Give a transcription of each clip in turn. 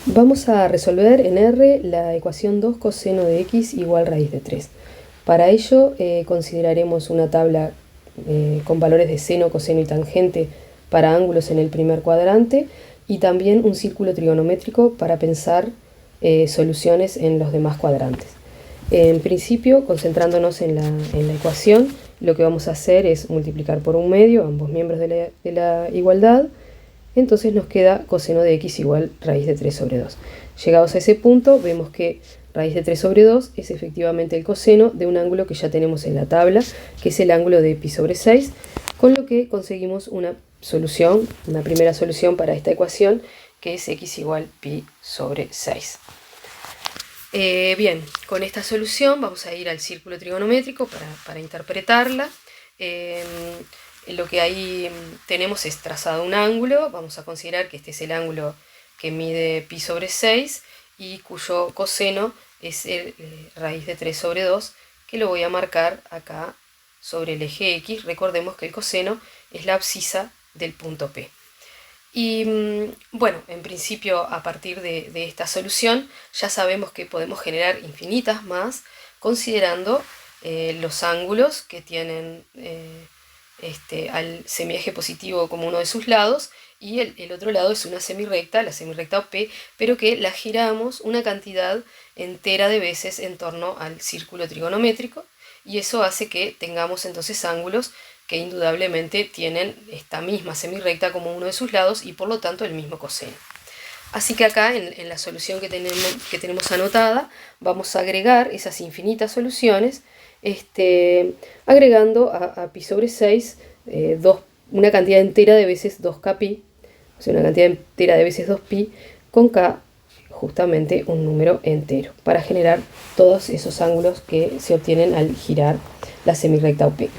Vamos a resolver en R la ecuación 2 coseno de x igual raíz de 3. Para ello consideraremos una tabla con valores de seno, coseno y tangente para ángulos en el primer cuadrante y también un círculo trigonométrico para pensar soluciones en los demás cuadrantes. En principio, concentrándonos en la ecuación, lo que vamos a hacer es multiplicar por un medio ambos miembros de la igualdad. Entonces nos queda coseno de x igual raíz de 3 sobre 2. Llegados a ese punto, vemos que raíz de 3 sobre 2 es efectivamente el coseno de un ángulo que ya tenemos en la tabla, que es el ángulo de pi sobre 6, con lo que conseguimos una solución, una primera solución para esta ecuación, que es x igual pi sobre 6. Bien, con esta solución vamos a ir al círculo trigonométrico para interpretarla. Lo que ahí tenemos es trazado un ángulo. Vamos a considerar que este es el ángulo que mide pi sobre 6 y cuyo coseno es raíz de 3 sobre 2, que lo voy a marcar acá sobre el eje X. Recordemos que el coseno es la abscisa del punto P. Y bueno, en principio a partir de esta solución ya sabemos que podemos generar infinitas más considerando los ángulos que tienen al semieje positivo como uno de sus lados, y el otro lado es una semirrecta, la semirrecta OP, pero que la giramos una cantidad entera de veces en torno al círculo trigonométrico, y eso hace que tengamos entonces ángulos que indudablemente tienen esta misma semirrecta como uno de sus lados y por lo tanto el mismo coseno. Así que acá en la solución que tenemos anotada vamos a agregar esas infinitas soluciones, agregando a pi sobre 6 una cantidad entera de veces 2kpi, o sea, una cantidad entera de veces 2pi, con k justamente un número entero, para generar todos esos ángulos que se obtienen al girar la semirrecta OP.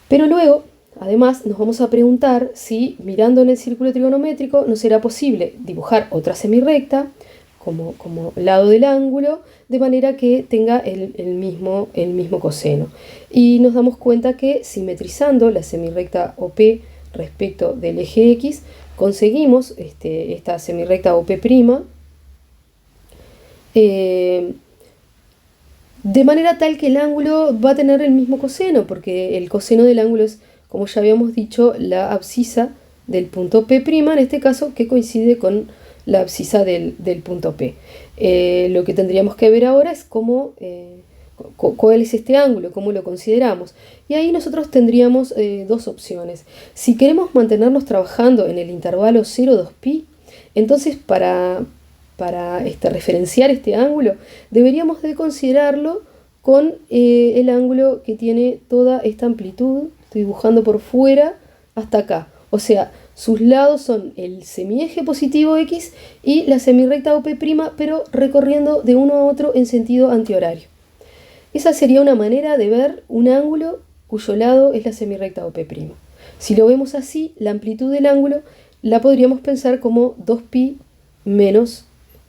Pero luego, además, nos vamos a preguntar si, mirando en el círculo trigonométrico, no será posible dibujar otra semirrecta como lado del ángulo, de manera que tenga el mismo coseno. Y nos damos cuenta que simetrizando la semirrecta OP respecto del eje X, conseguimos esta semirrecta OP', de manera tal que el ángulo va a tener el mismo coseno, porque el coseno del ángulo es, como ya habíamos dicho, la abscisa del punto P', en este caso, que coincide con la abscisa del punto P. Lo que tendríamos que ver ahora es cuál es este ángulo, cómo lo consideramos. Y ahí nosotros tendríamos dos opciones. Si queremos mantenernos trabajando en el intervalo 0,2pi, entonces para referenciar este ángulo, deberíamos de considerarlo con el ángulo que tiene toda esta amplitud. Estoy dibujando por fuera hasta acá. O sea, sus lados son el semieje positivo X y la semirrecta OP', pero recorriendo de uno a otro en sentido antihorario. Esa sería una manera de ver un ángulo cuyo lado es la semirrecta OP'. Si lo vemos así, la amplitud del ángulo la podríamos pensar como 2pi menos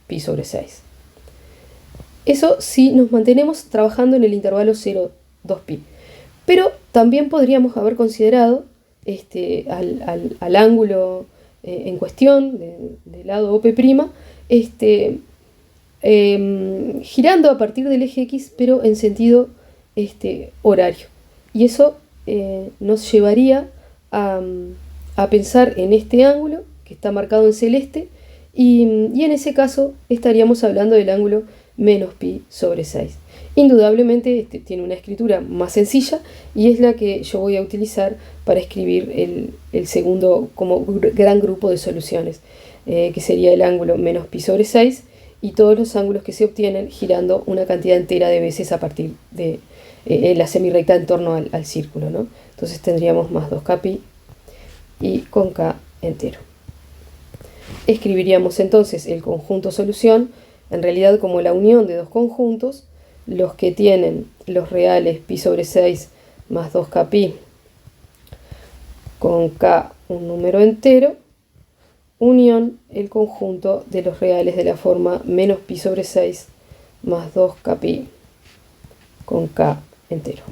pi sobre 6. Eso si nos mantenemos trabajando en el intervalo 0,2pi. Pero también podríamos haber considerado al ángulo en cuestión, del lado OP', girando a partir del eje X, pero en sentido horario. Y eso nos llevaría a pensar en este ángulo que está marcado en celeste, y en ese caso estaríamos hablando del ángulo menos pi sobre 6. Indudablemente tiene una escritura más sencilla y es la que yo voy a utilizar para escribir el segundo como gran grupo de soluciones, que sería el ángulo menos pi sobre 6 y todos los ángulos que se obtienen girando una cantidad entera de veces a partir de la semirrecta en torno al círculo, ¿no? Entonces tendríamos más 2kpi y con k entero. Escribiríamos entonces el conjunto solución en realidad como la unión de dos conjuntos, los que tienen los reales pi sobre 6 más 2kpi con k un número entero, unión el conjunto de los reales de la forma menos pi sobre 6 más 2kpi con k entero.